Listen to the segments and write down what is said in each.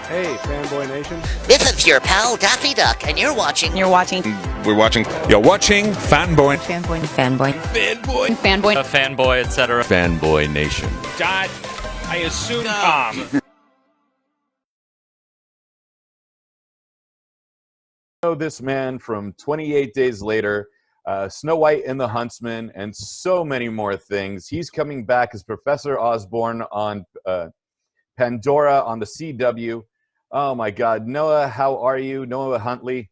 Hey, Fanboy Nation. This is your pal Daffy Duck, and you're watching. We're watching. You're watching Fanboy. Fanboy, fanboy, etc. Fanboy Nation. God, I assume Tom. Know this man from 28 Days Later, Snow White and the Huntsman, and so many more things. He's coming back as Professor Osborn on Pandora on the CW. Oh my God, Noah, how are you? Noah Huntley.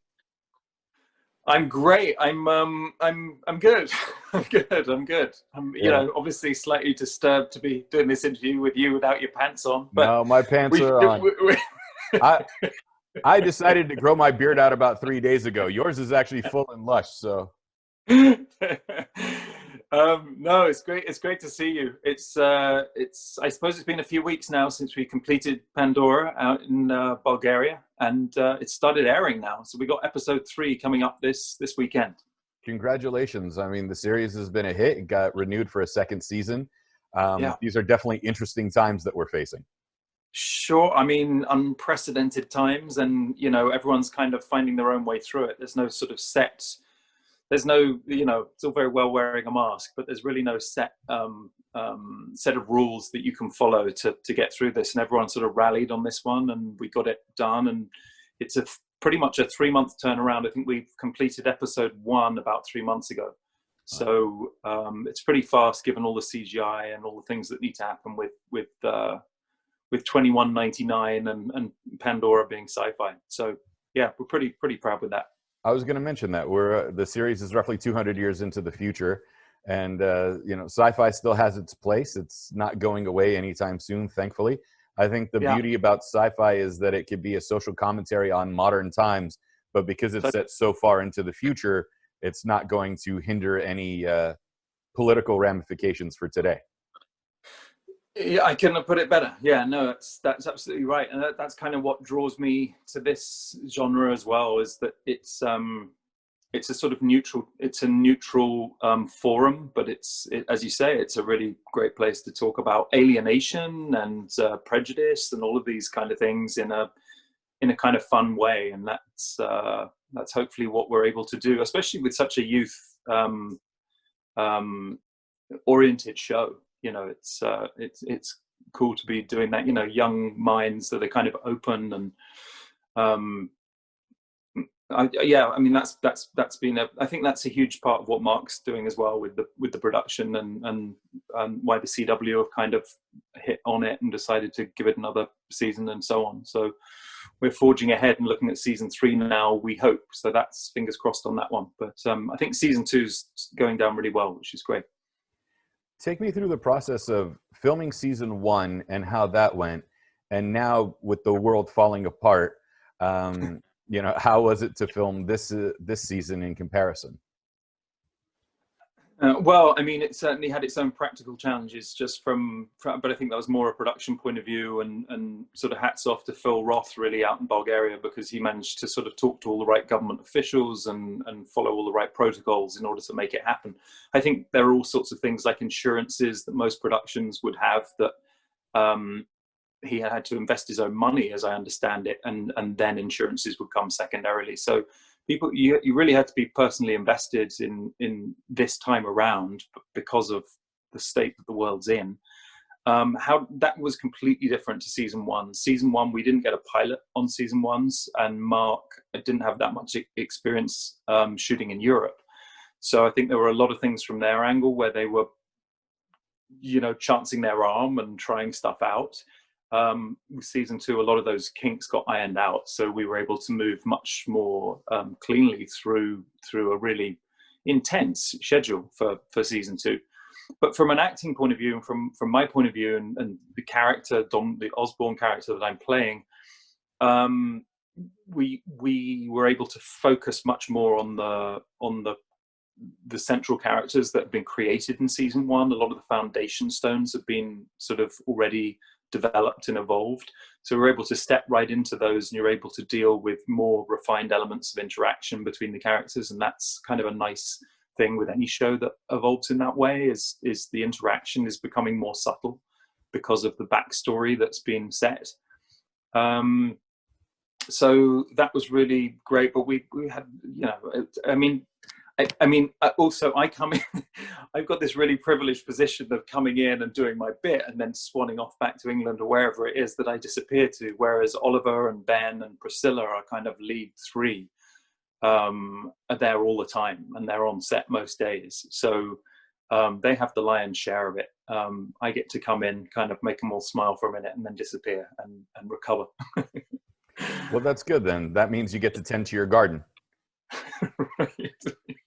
I'm great. I'm good. I'm good. You know, obviously slightly disturbed to be doing this interview with you without your pants on. But no, my pants are on. I decided to grow my beard out about 3 days ago. Yours is actually full and lush, so. No, it's great. It's great to see you. I suppose it's been a few weeks now since we completed Pandora out in Bulgaria, and it started airing now. So we got episode 3 coming up this weekend. Congratulations. I mean, the series has been a hit. It got renewed for a second season. These are definitely interesting times that we're facing. Sure. I mean, unprecedented times, and, you know, everyone's kind of finding their own way through it. There's no sort of set. There's no, you know, it's all very well wearing a mask, but there's really no set set of rules that you can follow to get through this. And everyone sort of rallied on this one, and we got it done. And it's pretty much a 3-month turnaround. I think we've completed episode 1 about 3 months ago. So it's pretty fast, given all the CGI and all the things that need to happen with 21.99 and Pandora being SciFi. So yeah, we're pretty proud with that. I was going to mention that the series is roughly 200 years into the future, and you know, sci-fi still has its place. It's not going away anytime soon, thankfully. I think the beauty about sci-fi is that it could be a social commentary on modern times, but because it's set so far into the future, it's not going to hinder any political ramifications for today. Yeah, I couldn't have put it better. Yeah, no, that's absolutely right, and that's kind of what draws me to this genre as well. Is that it's a sort of neutral. It's a neutral forum, but as you say, it's a really great place to talk about alienation and prejudice and all of these kind of things in a kind of fun way, and that's hopefully what we're able to do, especially with such a youth oriented show. You know, it's cool to be doing that. You know, young minds that are kind of open, and I mean that's been I think that's a huge part of what Mark's doing as well with the production, and why the CW have kind of hit on it and decided to give it another season and so on. So we're forging ahead and looking at season 3 now, we hope. So that's fingers crossed on that one. But I think season 2's going down really well, which is great. Take me through the process of filming season 1 and how that went, and now with the world falling apart, you know, how was it to film this season in comparison? Well, I mean, it certainly had its own practical challenges, but I think that was more a production point of view, and sort of hats off to Phil Roth really out in Bulgaria, because he managed to sort of talk to all the right government officials and follow all the right protocols in order to make it happen. I think there are all sorts of things like insurances that most productions would have that he had to invest his own money, as I understand it, and then insurances would come secondarily. So you really had to be personally invested in this time around because of the state that the world's in. How that was completely different to season 1. Season 1, we didn't get a pilot on season 1's, and Mark didn't have that much experience shooting in Europe. So I think there were a lot of things from their angle where they were, you know, chancing their arm and trying stuff out. With season 2, a lot of those kinks got ironed out, so we were able to move much more cleanly through a really intense schedule for season 2. But from an acting point of view, and from my point of view, and the character, the Osborn character that I'm playing, we were able to focus much more on the central characters that have been created in season 1. A lot of the foundation stones have been sort of already developed and evolved, so we're able to step right into those, and you're able to deal with more refined elements of interaction between the characters. And that's kind of a nice thing with any show that evolves in that way, is the interaction is becoming more subtle because of the backstory that's been set. so that was really great. But we had, you know, I mean, also I come in, I've got this really privileged position of coming in and doing my bit and then swanning off back to England or wherever it is that I disappear to. Whereas Oliver and Ben and Priscilla are kind of lead three. Are there all the time and they're on set most days. So they have the lion's share of it. I get to come in, kind of make them all smile for a minute and then disappear and recover. Well, that's good then. That means you get to tend to your garden. Right.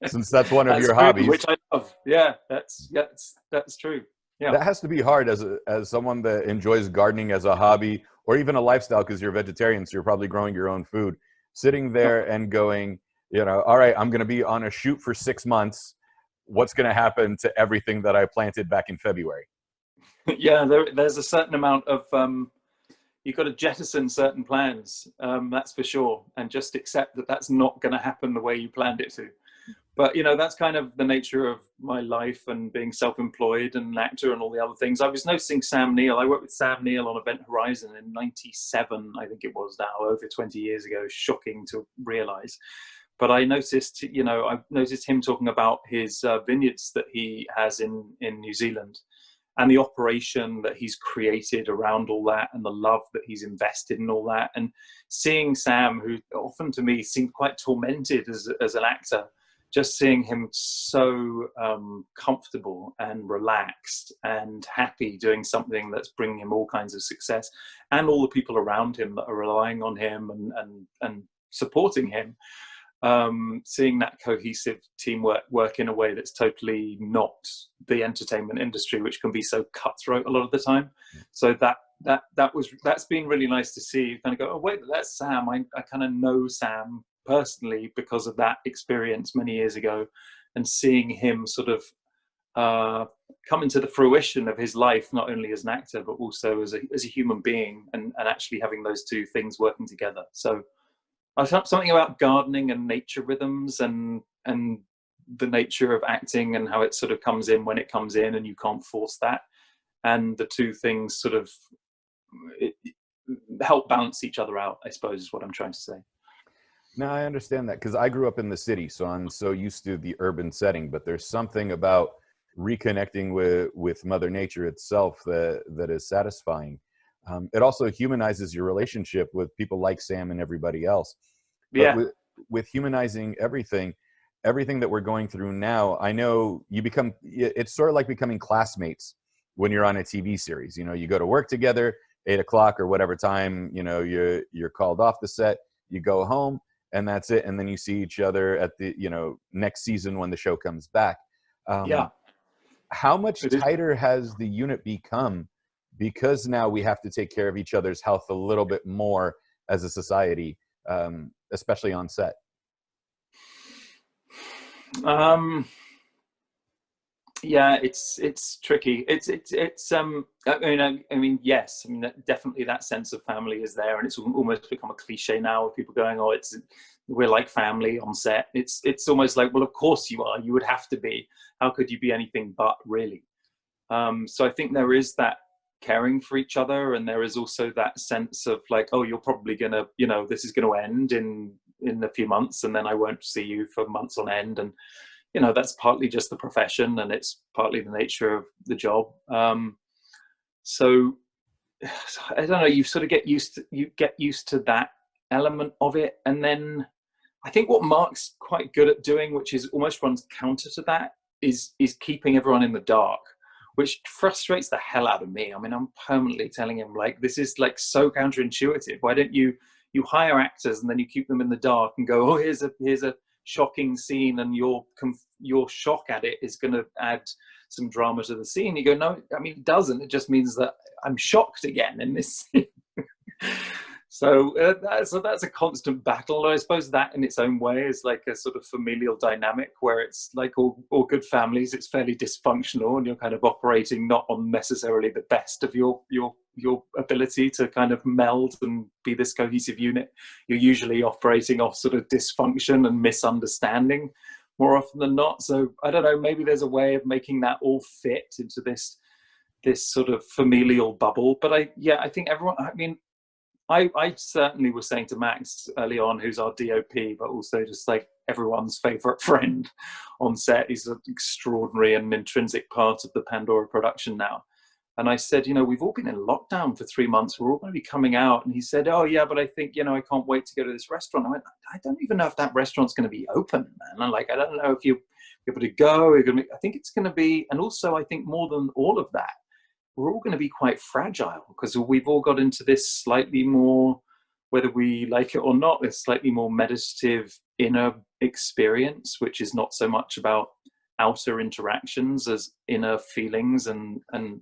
Since that's one of That's your true, hobbies. which I love. Yeah, that's true. Yeah. That has to be hard as someone that enjoys gardening as a hobby or even a lifestyle, because you're vegetarian, so you're probably growing your own food. Sitting there and going, you know, all right, I'm going to be on a shoot for 6 months. What's going to happen to everything that I planted back in February? Yeah, there's a certain amount of you've got to jettison certain plans, that's for sure, and just accept that that's not going to happen the way you planned it to. But, you know, that's kind of the nature of my life and being self-employed and an actor and all the other things. I was noticing Sam Neill. I worked with Sam Neill on Event Horizon in 97, I think it was now, over 20 years ago. Shocking to realize. But I noticed, you know, I noticed him talking about his vineyards that he has in New Zealand and the operation that he's created around all that and the love that he's invested in all that. And seeing Sam, who often to me seemed quite tormented as an actor, just seeing him so comfortable and relaxed and happy doing something that's bringing him all kinds of success, and all the people around him that are relying on him and supporting him, seeing that cohesive teamwork work in a way that's totally not the entertainment industry, which can be so cutthroat a lot of the time. So that's been really nice to see. You kind of go, oh wait, that's Sam. I kind of know Sam personally because of that experience many years ago, and seeing him sort of come into the fruition of his life, not only as an actor but also as a human being, and actually having those two things working together. So I thought something about gardening and nature rhythms and the nature of acting and how it sort of comes in when it comes in, and you can't force that, and the two things sort of help balance each other out, I suppose, is what I'm trying to say. No, I understand that because I grew up in the city, so I'm so used to the urban setting. But there's something about reconnecting with Mother Nature itself that is satisfying. It also humanizes your relationship with people like Sam and everybody else. But Yeah. With humanizing everything that we're going through now, I know it's sort of like becoming classmates when you're on a TV series. You know, you go to work together, 8 o'clock or whatever time, you know, you're called off the set, you go home, and that's it. And then you see each other at the, you know, next season when the show comes back. Yeah. How much tighter has the unit become because now we have to take care of each other's health a little bit more as a society, especially on set? Yeah, it's tricky. I mean, yes, I mean, definitely that sense of family is there, and it's almost become a cliche now of people going, "Oh, we're like family on set." It's almost like, well, of course you are. You would have to be. How could you be anything but, really? So I think there is that caring for each other, and there is also that sense of like, oh, you're probably gonna, you know, this is going to end in a few months, and then I won't see you for months on end, and you know, that's partly just the profession, and it's partly the nature of the job. So I don't know, you sort of get used to that element of it. And then I think what Mark's quite good at doing, which is almost runs counter to that, is keeping everyone in the dark, which frustrates the hell out of me. I mean, I'm permanently telling him, like, this is like so counterintuitive. Why don't you hire actors and then you keep them in the dark and go, oh, here's a shocking scene, and your shock at it is going to add some drama to the scene. You go, no, I mean, it doesn't. It just means that I'm shocked again in this scene. So that's a constant battle. I suppose that in its own way is like a sort of familial dynamic where it's like all good families, it's fairly dysfunctional, and you're kind of operating not on necessarily the best of your ability to kind of meld and be this cohesive unit. You're usually operating off sort of dysfunction and misunderstanding more often than not. So I don't know, maybe there's a way of making that all fit into this sort of familial bubble. But I think everyone, I mean, I certainly was saying to Max early on, who's our DOP, but also just like everyone's favorite friend on set. He's an extraordinary and intrinsic part of the Pandora production now. And I said, we've all been in lockdown for 3 months. We're all going to be coming out. And he said, oh, yeah, but I think, I can't wait to go to this restaurant. I went, I don't even know if that restaurant's going to be open, man. I'm like, I don't know if you're able to go. I think it's going to be, and also I think more than all of that, we're all going to be quite fragile because we've all got into this slightly more, whether we like it or not, this slightly more meditative inner experience, which is not so much about outer interactions as inner feelings and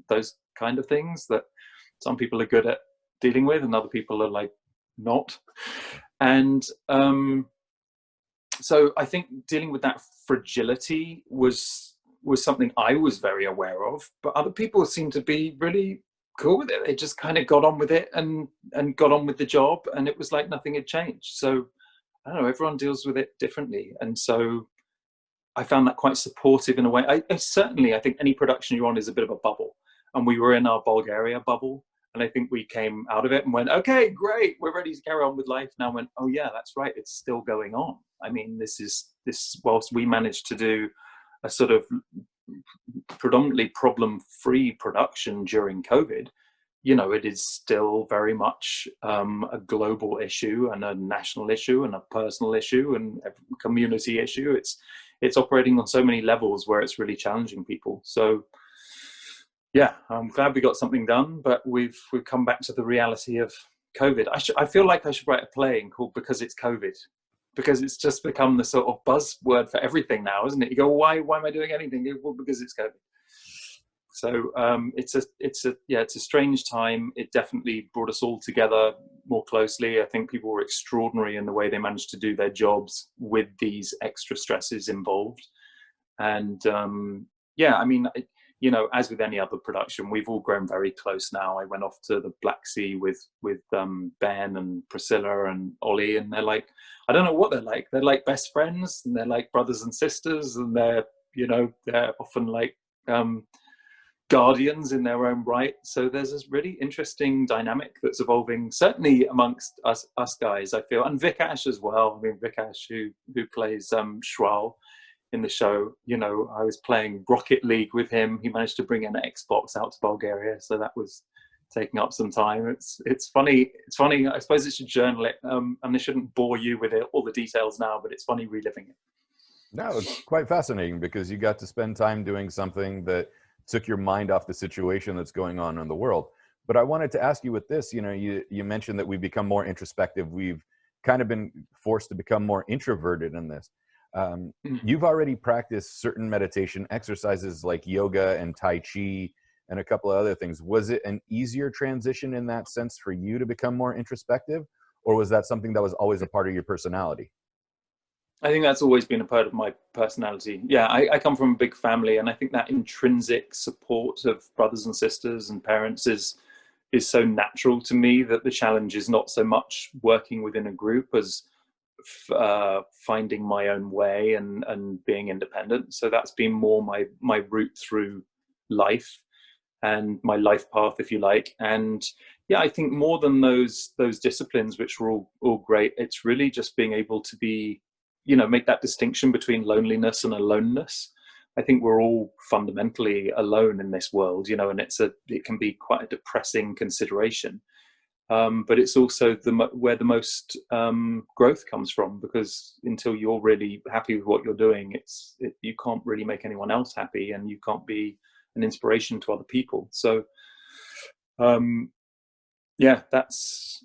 those kind of things that some people are good at dealing with and other people are like not. And so I think dealing with that fragility was something I was very aware of, but other people seemed to be really cool with it. They just kind of got on with it and got on with the job, and it was like nothing had changed. So I don't know, everyone deals with it differently. And so I found that quite supportive in a way. I think any production you're on is a bit of a bubble, and we were in our Bulgaria bubble, and I think we came out of it and went, okay, great, we're ready to carry on with life now. Went, oh yeah, that's right, it's still going on. I mean, this whilst we managed to do a sort of predominantly problem-free production during COVID, it is still very much a global issue and a national issue and a personal issue and a community issue. It's operating on so many levels where it's really challenging people. So yeah, I'm glad we got something done, but we've come back to the reality of COVID. I feel like I should write a play called Because It's COVID, because it's just become the sort of buzzword for everything now, isn't it? You go, why am I doing anything? Well, because it's COVID. So it's a strange time. It definitely brought us all together more closely. I think people were extraordinary in the way they managed to do their jobs with these extra stresses involved. And I mean, as with any other production, we've all grown very close now. I went off to the Black Sea with Ben and Priscilla and Ollie, and they're like, I don't know what they're like. They're like best friends, and they're like brothers and sisters, and they're often like guardians in their own right. So there's this really interesting dynamic that's evolving, certainly amongst us guys, I feel, and Vikash as well. I mean, Vikash, who plays Shral in the show, I was playing Rocket League with him. He managed to bring an Xbox out to Bulgaria, so that was taking up some time. It's funny. I suppose I should journal it, and I shouldn't bore you with all the details now, but it's funny reliving it. No, it's quite fascinating because you got to spend time doing something that took your mind off the situation that's going on in the world. But I wanted to ask you with this, you mentioned that we've become more introspective. We've kind of been forced to become more introverted in this. You've already practiced certain meditation exercises like yoga and Tai Chi and a couple of other things. Was it an easier transition in that sense for you to become more introspective, or was that something that was always a part of your personality? I think that's always been a part of my personality. Yeah, I come from a big family, and I think that intrinsic support of brothers and sisters and parents is so natural to me that the challenge is not so much working within a group as finding my own way and being independent. So that's been more my route through life and my life path, if you like. And yeah, I think more than those disciplines, which were all great, it's really just being able to be, make that distinction between loneliness and aloneness. I think we're all fundamentally alone in this world, and it can be quite a depressing consideration. But it's also where the most growth comes from, because until you're really happy with what you're doing, you can't really make anyone else happy, and you can't be an inspiration to other people. So yeah, that's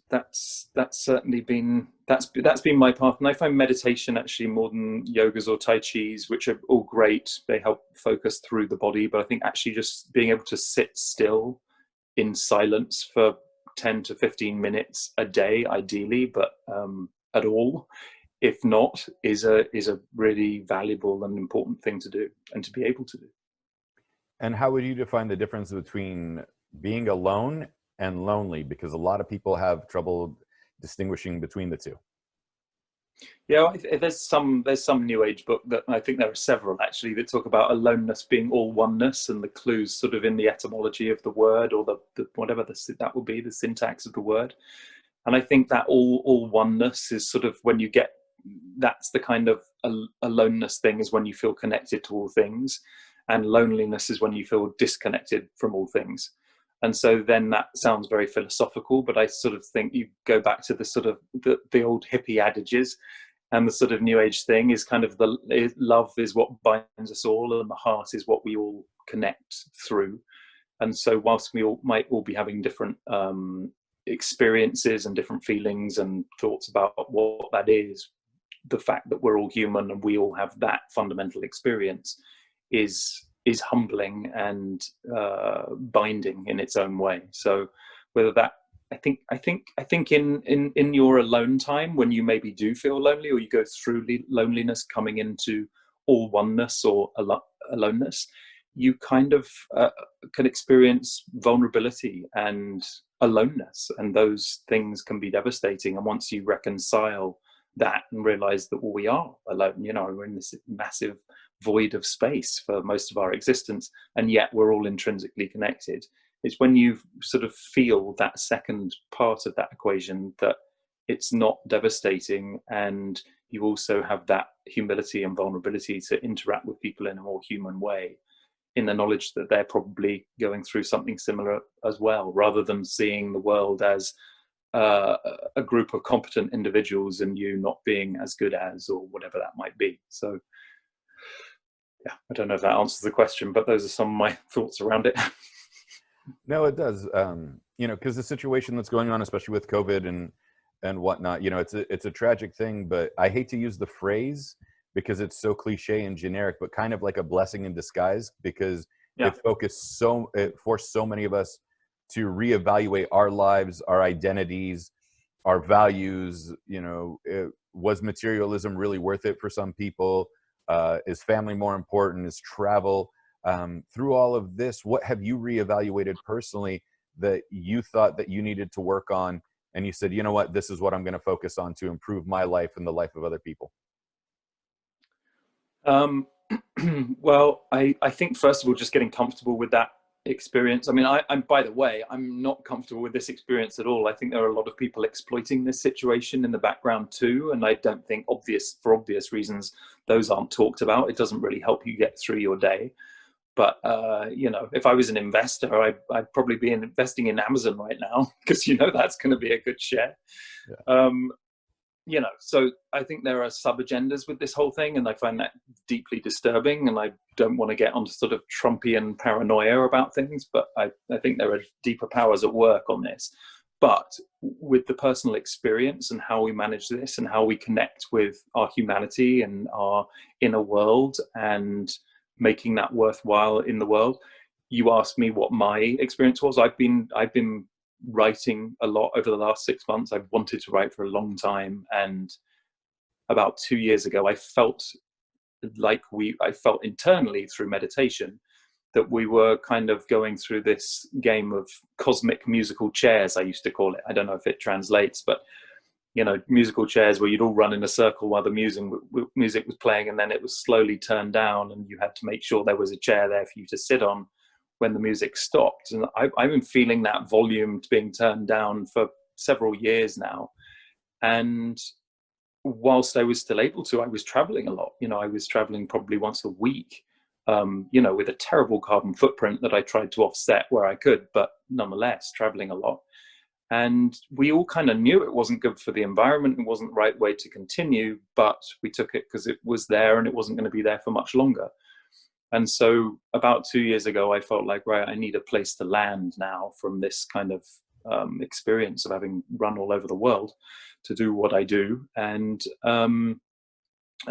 certainly been that's been my path. And I find meditation actually more than yogas or Tai Chis, which are all great. They help focus through the body, but I think actually just being able to sit still in silence for 10 to 15 minutes a day, ideally, but at all, if not, is a really valuable and important thing to do and to be able to do. And how would you define the difference between being alone and lonely? Because a lot of people have trouble distinguishing between the two. Yeah, there's some New Age book that I think there are several actually that talk about aloneness being all oneness, and the clues sort of in the etymology of the word, or the whatever that would be, the syntax of the word. And I think that all oneness is sort of when you get, that's the kind of aloneness thing, is when you feel connected to all things, and loneliness is when you feel disconnected from all things. And so then that sounds very philosophical, but I sort of think you go back to the sort of the old hippie adages, and the sort of new age thing is kind of love is what binds us all, and the heart is what we all connect through. And so whilst we all might all be having different experiences and different feelings and thoughts about what that is, the fact that we're all human and we all have that fundamental experience is humbling and binding in its own way. So whether that, I think in your alone time, when you maybe do feel lonely, or you go through loneliness coming into all oneness or aloneness, you kind of can experience vulnerability and aloneness, and those things can be devastating. And once you reconcile that and realize that, well, we are alone, we're in this massive void of space for most of our existence, and yet we're all intrinsically connected. It's when you sort of feel that second part of that equation that it's not devastating, and you also have that humility and vulnerability to interact with people in a more human way, in the knowledge that they're probably going through something similar as well, rather than seeing the world as a group of competent individuals and you not being as good as, or whatever that might be. So yeah, I don't know if that answers the question, but those are some of my thoughts around it. No, it does. Because the situation that's going on, especially with COVID and whatnot, it's a tragic thing, but I hate to use the phrase because it's so cliche and generic, but kind of like a blessing in disguise, because it forced so many of us to reevaluate our lives, our identities, our values. Was materialism really worth it for some people? Is family more important? Is travel? Through all of this, what have you reevaluated personally that you thought that you needed to work on, and you said, you know what, this is what I'm going to focus on to improve my life and the life of other people? Well, I think first of all, just getting comfortable with that experience. I mean, I'm by the way, I'm not comfortable with this experience at all. I think there are a lot of people exploiting this situation in the background too, and I don't think for obvious reasons those aren't talked about. It doesn't really help you get through your day. But if I was an investor, I'd probably be investing in Amazon right now, because that's going to be a good share. Yeah. So I think there are sub-agendas with this whole thing, and I find that deeply disturbing, and I don't want to get onto sort of Trumpian paranoia about things, but I think there are deeper powers at work on this. But with the personal experience and how we manage this and how we connect with our humanity and our inner world and making that worthwhile in the world, you asked me what my experience was. I've been writing a lot over the last 6 months. I've wanted to write for a long time, and about 2 years ago I felt internally through meditation that we were kind of going through this game of cosmic musical chairs, I used to call it. I don't know if it translates, but musical chairs where you'd all run in a circle while the music was playing, and then it was slowly turned down, and you had to make sure there was a chair there for you to sit on when the music stopped. And I've been feeling that volume being turned down for several years now. And whilst I was still able to, I was traveling a lot. I was traveling probably once a week, with a terrible carbon footprint that I tried to offset where I could, but nonetheless traveling a lot. And we all kind of knew it wasn't good for the environment. It wasn't the right way to continue, but we took it because it was there and it wasn't going to be there for much longer. And so about 2 years ago, I felt like, right, I need a place to land now from this kind of experience of having run all over the world to do what I do. And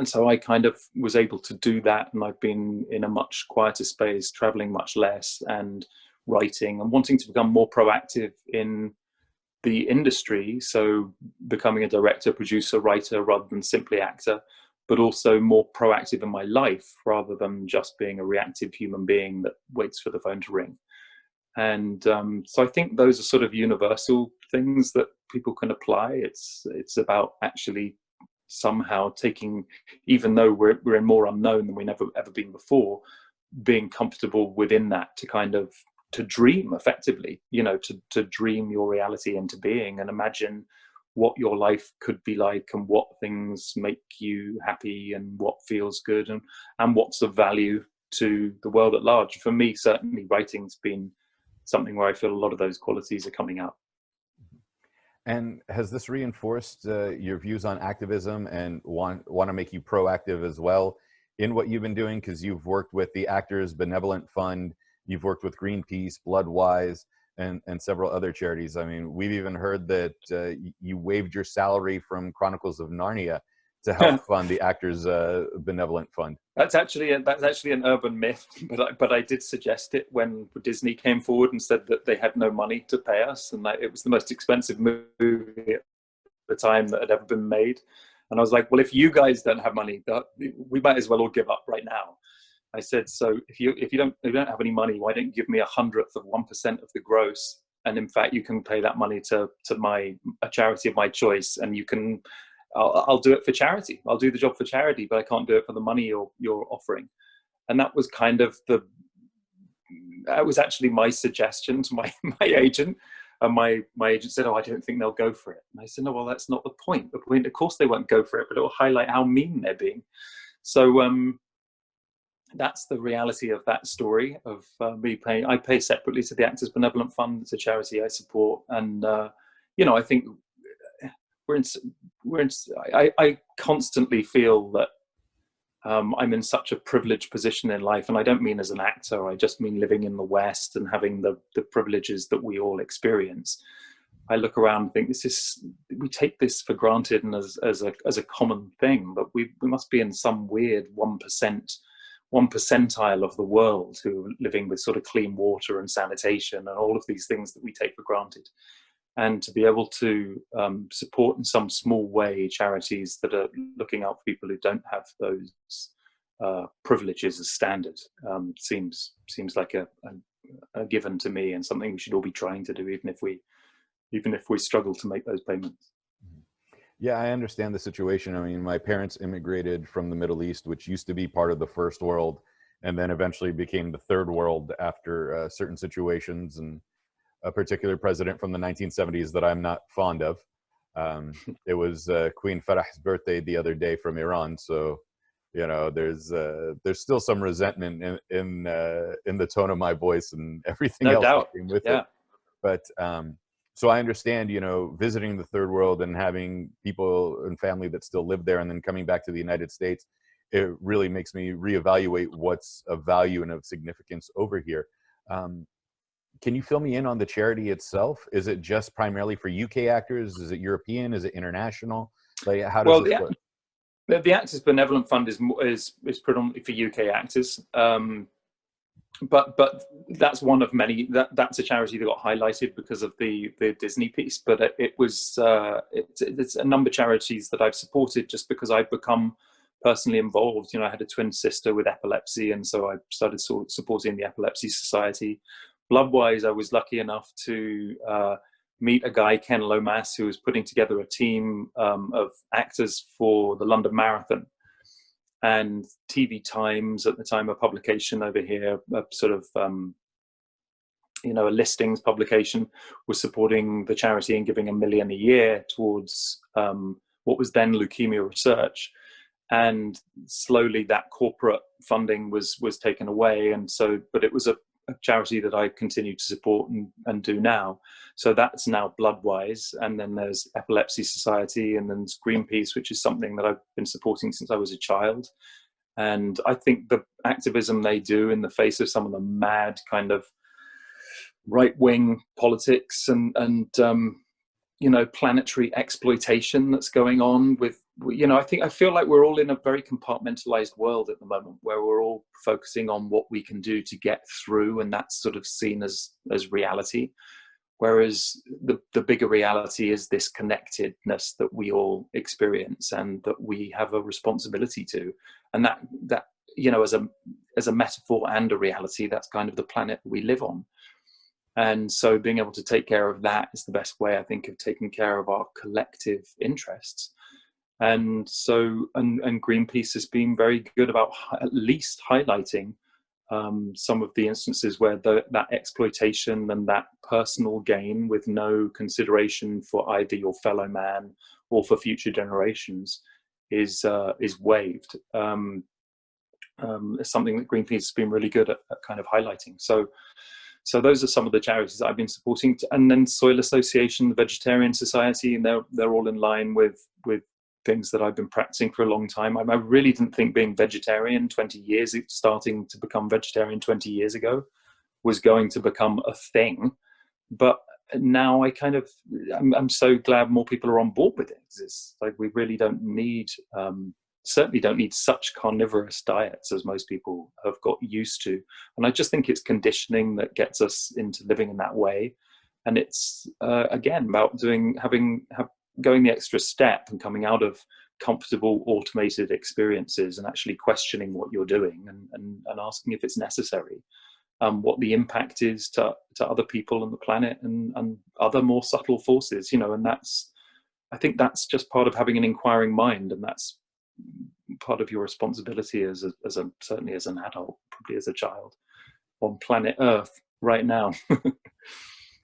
so I kind of was able to do that. And I've been in a much quieter space, traveling much less, and writing and wanting to become more proactive in the industry. So becoming a director, producer, writer, rather than simply actor, but also more proactive in my life rather than just being a reactive human being that waits for the phone to ring. And so I think those are sort of universal things that people can apply. It's about actually somehow taking, even though we're in more unknown than we've ever been before, being comfortable within that to dream effectively, to dream your reality into being and imagine what your life could be like, and what things make you happy, and what feels good, and what's of value to the world at large. For me, certainly writing's been something where I feel a lot of those qualities are coming out. And has this reinforced your views on activism, and want to make you proactive as well in what you've been doing? Because you've worked with the Actors Benevolent Fund, you've worked with Greenpeace, Bloodwise, and several other charities. I mean, we've even heard that you waived your salary from Chronicles of Narnia to help fund the Actors Benevolent Fund. That's actually an urban myth, but I did suggest it when Disney came forward and said that they had no money to pay us, and that it was the most expensive movie at the time that had ever been made. And I was like, well, if you guys don't have money, we might as well all give up right now. I said, so if you don't have any money, why don't you give me 1/100 of 1% of the gross? And in fact, you can pay that money to a charity of my choice, and you can. I'll do it for charity. I'll do the job for charity, but I can't do it for the money you're offering. And that was kind of that was actually my suggestion to my agent. And my agent said, oh, I don't think they'll go for it. And I said, no, well, that's not the point. The point, of course they won't go for it, but it will highlight how mean they're being. So that's the reality of that story of me paying. I pay separately to the Actors Benevolent Fund. It's a charity I support. And, I think I constantly feel that I'm in such a privileged position in life, and I don't mean as an actor. I just mean living in the West and having the privileges that we all experience. I look around and think we take this for granted and as a common thing, but we must be in some weird 1 percentile of the world who are living with sort of clean water and sanitation and all of these things that we take for granted. And to be able to support in some small way charities that are looking out for people who don't have those privileges as standard seems like a given to me, and something we should all be trying to do, even if we struggle to make those payments. Yeah, I understand the situation. I mean, my parents immigrated from the Middle East, which used to be part of the first world, and then eventually became the third world after certain situations and a particular president from the 1970s that I'm not fond of. It was Queen Farah's birthday the other day from Iran, so there's still some resentment in the tone of my voice and everything else that came with it. But so I understand, visiting the third world and having people and family that still live there, and then coming back to the United States, it really makes me reevaluate what's of value and of significance over here. Can you fill me in on the charity itself? Is it just primarily for UK actors? Is it European? Is it international? Like, how does this work? The Actors Benevolent Fund is predominantly for UK actors, but that's one of many. That's a charity that got highlighted because of the Disney piece. But it's a number of charities that I've supported just because I've become personally involved. I had a twin sister with epilepsy, and so I started supporting the Epilepsy Society. Bloodwise, I was lucky enough to meet a guy, Ken Lomas, who was putting together a team of actors for the London Marathon. And TV Times, at the time of publication over here, a sort of, a listings publication, was supporting the charity and giving $1 million a year towards what was then leukemia research. And slowly that corporate funding was taken away. And so, but it was a charity that I continue to support and do now. So that's now Bloodwise. And then there's Epilepsy Society, and then there's Greenpeace, which is something that I've been supporting since I was a child. And I think the activism they do in the face of some of the mad kind of right-wing politics and planetary exploitation that's going on with, I feel like we're all in a very compartmentalized world at the moment, where we're all focusing on what we can do to get through, and that's sort of seen as reality. Whereas the bigger reality is this connectedness that we all experience and that we have a responsibility to. And that as a metaphor and a reality, that's kind of the planet we live on. And so being able to take care of that is the best way, I think, of taking care of our collective interests. And so, and Greenpeace has been very good about at least highlighting some of the instances where that exploitation and that personal gain with no consideration for either your fellow man or for future generations is waived. It's something that Greenpeace has been really good at kind of highlighting. So those are some of the charities I've been supporting, and then Soil Association, the Vegetarian Society, and they're all in line with things that I've been practicing for a long time. I really didn't think being vegetarian starting to become vegetarian 20 years ago was going to become a thing. But now I'm so glad more people are on board with it. It's like we really don't need, certainly don't need such carnivorous diets as most people have got used to. And I just think it's conditioning that gets us into living in that way. And it's, again, about going the extra step and coming out of comfortable automated experiences and actually questioning what you're doing and asking if it's necessary, what the impact is to other people on the planet and other more subtle forces, and I think that's just part of having an inquiring mind, and that's part of your responsibility certainly as an adult, probably as a child on planet Earth right now.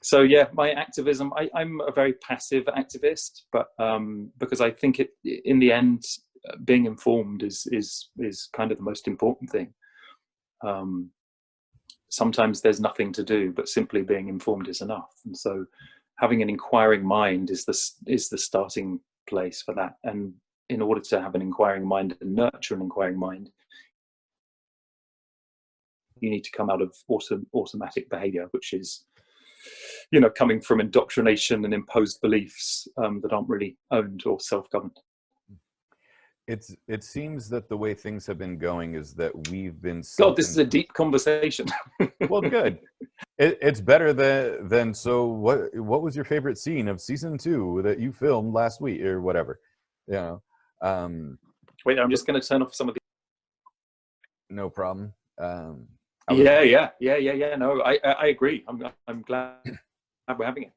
So yeah, my activism, I'm a very passive activist, but because I think in the end, being informed is kind of the most important thing. Sometimes there's nothing to do, but simply being informed is enough. And so having an inquiring mind is the starting place for that. And in order to have an inquiring mind and nurture an inquiring mind, you need to come out of automatic behavior, which is coming from indoctrination and imposed beliefs that aren't really owned or self-governed. It seems that the way things have been going is that we've been... God, this is a deep conversation. Well, good. It's better than so what was your favorite scene of season 2 that you filmed last week or whatever? Wait, I'm just going to turn off some of the... No problem. Yeah. No, I agree. I'm glad we're having it.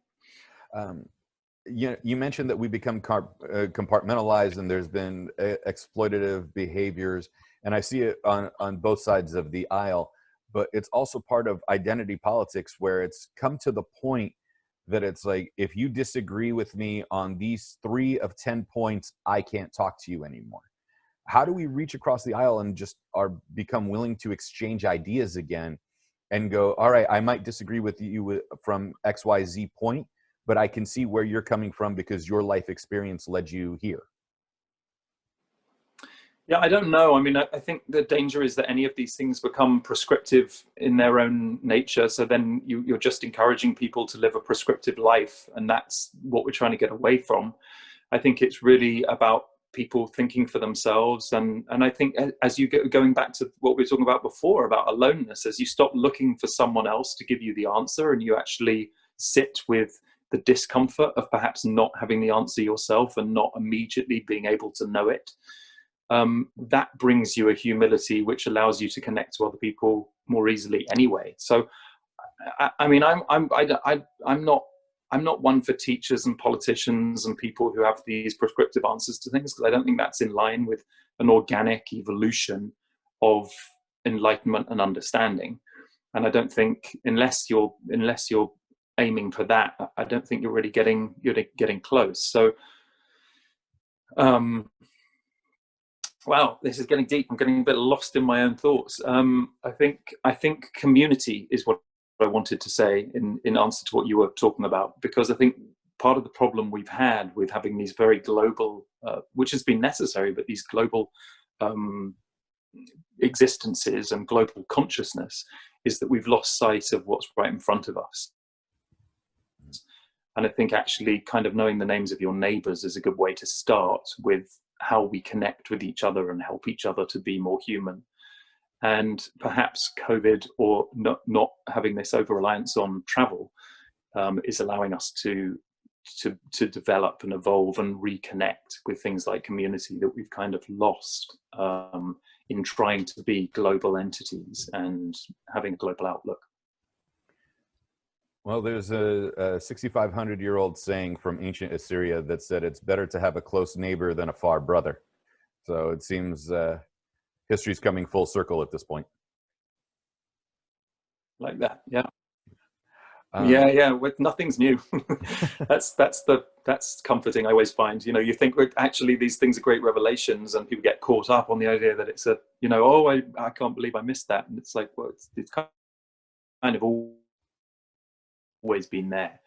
You mentioned that we become compartmentalized, and there's been exploitative behaviors, and I see it on both sides of the aisle. But it's also part of identity politics, where it's come to the point that it's like, if you disagree with me on these 3 of 10 points, I can't talk to you anymore. How do we reach across the aisle and just become willing to exchange ideas again and go, all right, I might disagree with you from XYZ point, but I can see where you're coming from because your life experience led you here? Yeah, I don't know. I mean, I think the danger is that any of these things become prescriptive in their own nature. So then you're just encouraging people to live a prescriptive life. And that's what we're trying to get away from. I think it's really about people thinking for themselves. And I think as you get going back to what we were talking about before, about aloneness, as you stop looking for someone else to give you the answer and you actually sit with the discomfort of perhaps not having the answer yourself and not immediately being able to know it, that brings you a humility which allows you to connect to other people more easily anyway. So I mean, I'm not one for teachers and politicians and people who have these prescriptive answers to things, because I don't think that's in line with an organic evolution of enlightenment and understanding. And I don't think unless you're aiming for that, I don't think you're really getting close. So wow, this is getting deep. I'm getting a bit lost in my own thoughts. I think community is what I wanted to say in answer to what you were talking about, because I think part of the problem we've had with having these very global, which has been necessary, but these global existences and global consciousness is that we've lost sight of what's right in front of us. And I think actually kind of knowing the names of your neighbors is a good way to start with how we connect with each other and help each other to be more human. And perhaps COVID, or not having this over-reliance on travel, is allowing us to develop and evolve and reconnect with things like community that we've kind of lost in trying to be global entities and having a global outlook. Well, there's a 6,500-year-old saying from ancient Assyria that said it's better to have a close neighbor than a far brother. So it seems history's coming full circle at this point. like that. Yeah. Um, Yeah. Nothing's new. That's comforting. I always find, you think actually these things are great revelations, and people get caught up on the idea that it's I can't believe I missed that, and it's like, well, it's kind of always been there.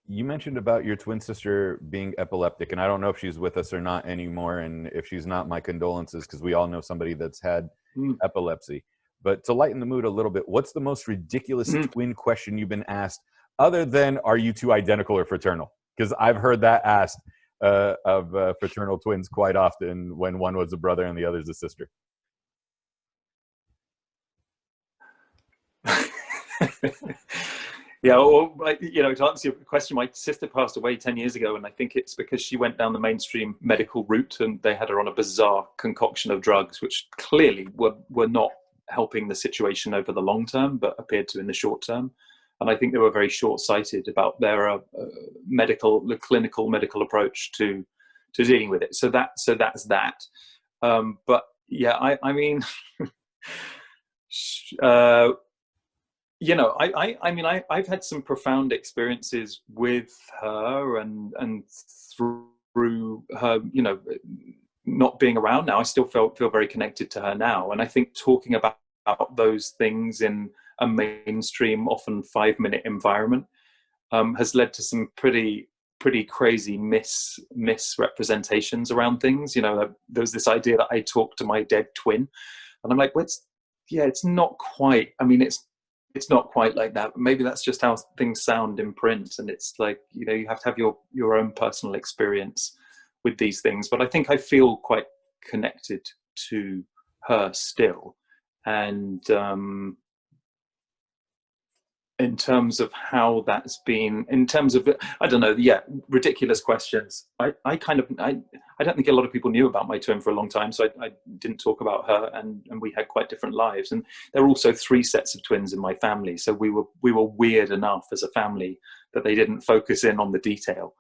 You mentioned about your twin sister being epileptic, and I don't know if she's with us or not anymore. And if she's not, my condolences, because we all know somebody that's had epilepsy. But to lighten the mood a little bit, what's the most ridiculous twin question you've been asked, other than are you two identical or fraternal? Because I've heard that asked of fraternal twins quite often, when one was a brother and the other's a sister. Yeah, well, to answer your question, my sister passed away 10 years ago, and I think it's because she went down the mainstream medical route, and they had her on a bizarre concoction of drugs, which clearly were not helping the situation over the long term, but appeared to in the short term. And I think they were very short-sighted about their clinical medical approach to dealing with it. So that's that. But yeah, I mean. I've had some profound experiences with her, and through her, not being around now, I still feel very connected to her now. And I think talking about those things in a mainstream, often 5-minute environment, has led to some pretty crazy misrepresentations around things. There was this idea that I talked to my dead twin, and I'm like, it's not quite. I mean, it's not quite like that. Maybe that's just how things sound in print, and it's like, you have to have your own personal experience with these things. But I think I feel quite connected to her still, and in terms of how that's been, in terms of, I don't know, ridiculous questions. I don't think a lot of people knew about my twin for a long time, so I didn't talk about her, and we had quite different lives. And there were also 3 sets of twins in my family, so we were weird enough as a family that they didn't focus in on the detail,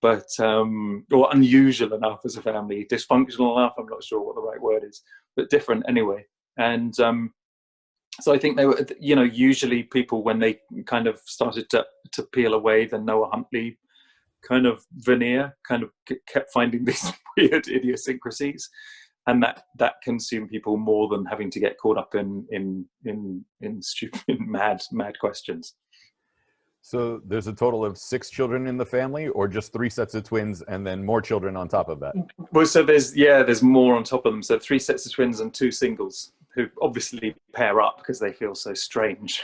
but or unusual enough as a family, dysfunctional enough, I'm not sure what the right word is, but different anyway. And so I think they were, usually people, when they kind of started to peel away the Noah Huntley kind of veneer, kind of kept finding these weird idiosyncrasies, and that consumed people more than having to get caught up in stupid, mad questions. So there's a total of 6 children in the family, or just 3 sets of twins and then more children on top of that? Well, so there's more on top of them. So 3 sets of twins and 2 singles, who obviously pair up because they feel so strange.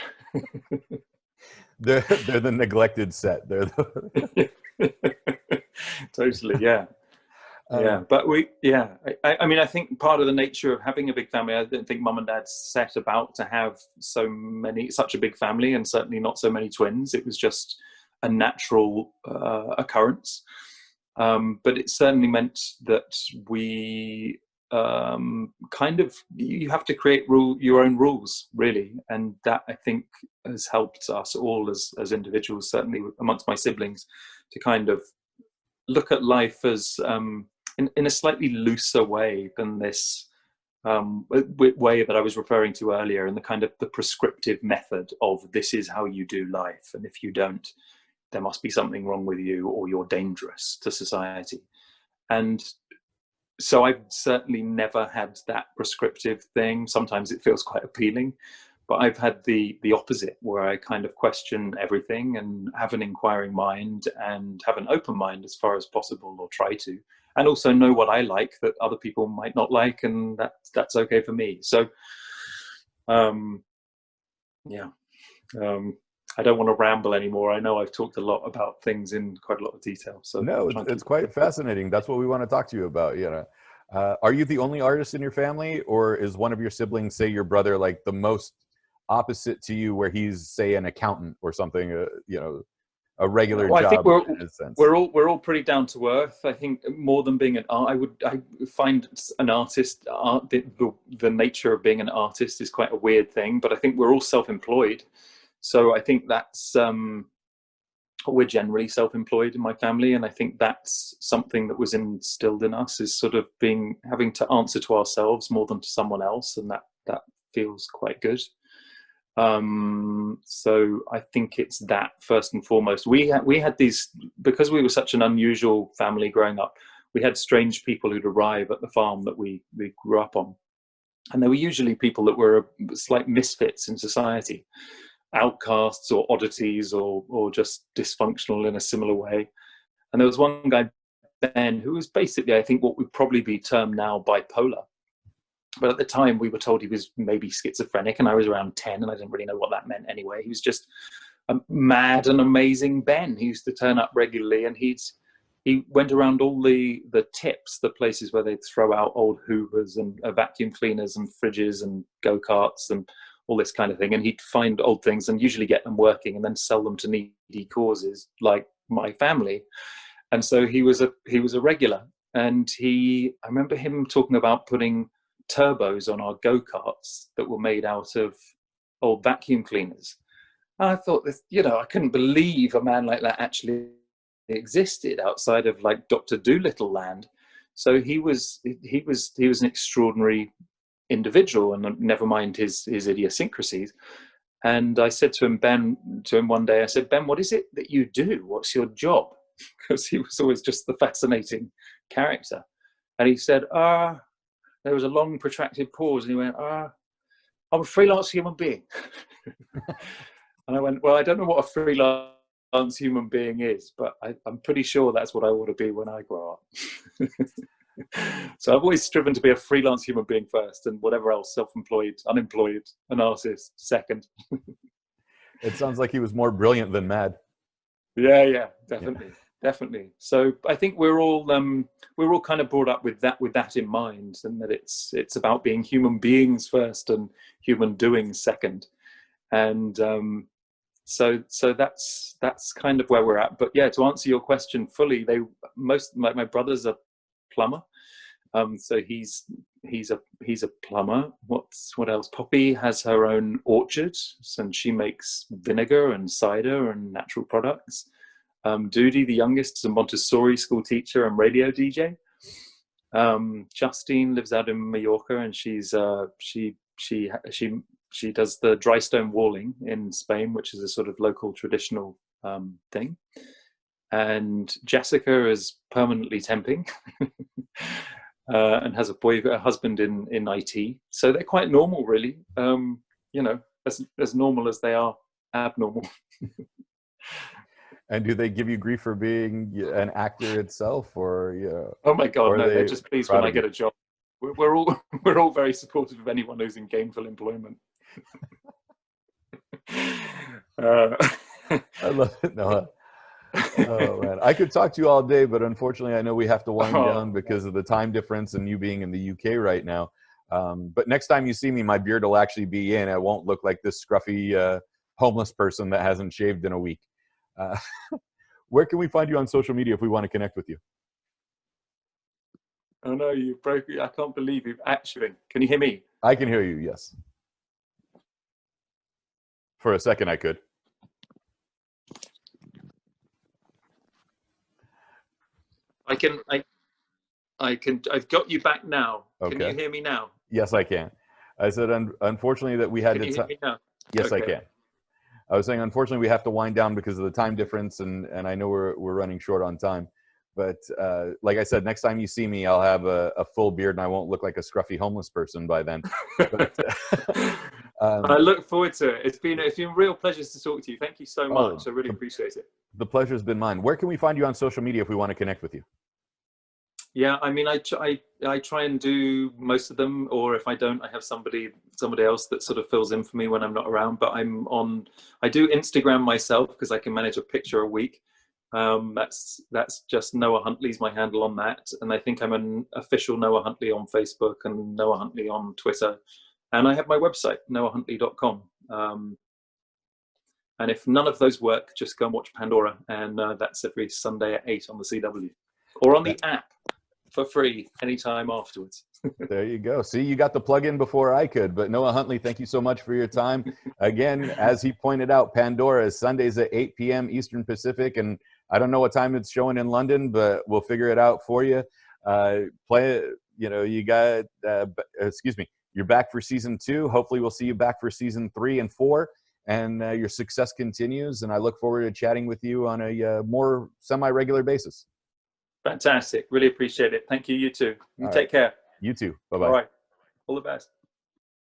They're the neglected set. Totally, yeah. But I mean, I think part of the nature of having a big family, I don't think mum and dad set about to have such a big family, and certainly not so many twins. It was just a natural occurrence. But it certainly meant that we you have to create your own rules, really, and that, I think, has helped us all as individuals, certainly amongst my siblings, to kind of look at life as in a slightly looser way than this way that I was referring to earlier, and the kind of the prescriptive method of, this is how you do life, and if you don't, there must be something wrong with you, or you're dangerous to society. And so I've certainly never had that prescriptive thing. Sometimes it feels quite appealing, but I've had the opposite, where I kind of question everything and have an inquiring mind and have an open mind as far as possible, or try to, and also know what I like that other people might not like, and that's okay for me. So I don't want to ramble anymore. I know I've talked a lot about things in quite a lot of detail. So no, it's quite fascinating. That's what we want to talk to you about. Are you the only artist in your family, or is one of your siblings, say your brother, like the most opposite to you, where he's, say, an accountant or something? A regular job. I think we're all pretty down to earth. I think more than being I find an artist, the nature of being an artist is quite a weird thing. But I think we're all self-employed. So I think that's, we're generally self-employed in my family, and I think that's something that was instilled in us, is sort of having to answer to ourselves more than to someone else, and that feels quite good. So I think it's that first and foremost. We had these, because we were such an unusual family growing up, we had strange people who'd arrive at the farm that we grew up on. And they were usually people that were slight misfits in society, outcasts or oddities, or just dysfunctional in a similar way. And there was one guy, Ben, who was basically, I think, what would probably be termed now bipolar. But at the time, we were told he was maybe schizophrenic, and I was around 10, and I didn't really know what that meant anyway. He was just a mad and amazing Ben. He used to turn up regularly, and he went around all the tips, the places where they'd throw out old Hoovers and vacuum cleaners and fridges and go-karts and all this kind of thing. And he'd find old things and usually get them working and then sell them to needy causes like my family. And so he was a regular. And I remember him talking about putting turbos on our go-karts that were made out of old vacuum cleaners. And I thought, I couldn't believe a man like that actually existed outside of like Dr. Dolittle land. So he was an extraordinary individual, and never mind his idiosyncrasies. And I said to him one day, I said, Ben, what is it that you do? What's your job? Because he was always just the fascinating character. And he said, there was a long protracted pause, and he went, I'm a freelance human being. And I went, well, I don't know what a freelance human being is, but I'm pretty sure that's what I want to be when I grow up. So I've always striven to be a freelance human being first, and whatever else, self-employed, unemployed, an artist second. It sounds like he was more brilliant than mad. Yeah, definitely. So I think we're all kind of brought up with that in mind, and that it's about being human beings first and human doings second. And so that's kind of where we're at. But yeah, to answer your question fully, my brother's a plumber. So he's a plumber. What else? Poppy has her own orchard, and she makes vinegar and cider and natural products. Doody, the youngest, is a Montessori school teacher and radio DJ. Justine lives out in Mallorca, and she does the dry stone walling in Spain, which is a sort of local traditional thing. And Jessica is permanently temping and has a husband in IT. So they're quite normal, really. As normal as they are abnormal. And do they give you grief for being an actor itself, or Oh my God, no! They're just pleased when I get a job. We're all very supportive of anyone who's in gainful employment. I love it, Noah. Oh man, I could talk to you all day, but unfortunately, I know we have to wind down because of the time difference and you being in the UK right now. But next time you see me, my beard will actually be in. I won't look like this scruffy homeless person that hasn't shaved in a week. Where can we find you on social media if we want to connect with you? Oh no, you broke it. I can't believe you've actually. Can you hear me? I can hear you, yes. For a second, I could. I can. I've got you back now. Okay. Can you hear me now? Yes, I can. I said, unfortunately, that we had Can you hear me now? Yes, Okay. I can. I was saying, unfortunately, we have to wind down because of the time difference, and I know we're running short on time. But like I said, next time you see me, I'll have a full beard, and I won't look like a scruffy homeless person by then. But, I look forward to it. It's been real pleasures to talk to you. Thank you so much. I really appreciate it. The pleasure's been mine. Where can we find you on social media if we want to connect with you? Yeah, I mean, I try and do most of them, or if I don't, I have somebody else that sort of fills in for me when I'm not around. But I do Instagram myself because I can manage a picture a week. That's just Noah Huntley's my handle on that, and I think I'm an official Noah Huntley on Facebook and Noah Huntley on Twitter, and I have my website noahhuntley.com. And if none of those work, just go and watch Pandora, and that's every Sunday at 8 on the CW or on the app for free anytime afterwards. There you go. See, you got the plug-in before I could. But Noah Huntley, thank you so much for your time. Again, as he pointed out, Pandora is Sundays at 8 p.m. Eastern Pacific, and I don't know what time it's showing in London, but we'll figure it out for you. You got, excuse me, you're back for season 2. Hopefully we'll see you back for season 3 and 4, and your success continues. And I look forward to chatting with you on a more semi-regular basis. Fantastic. Really appreciate it. Thank you. You too. You take care. You too. Bye-bye. All right. All the best.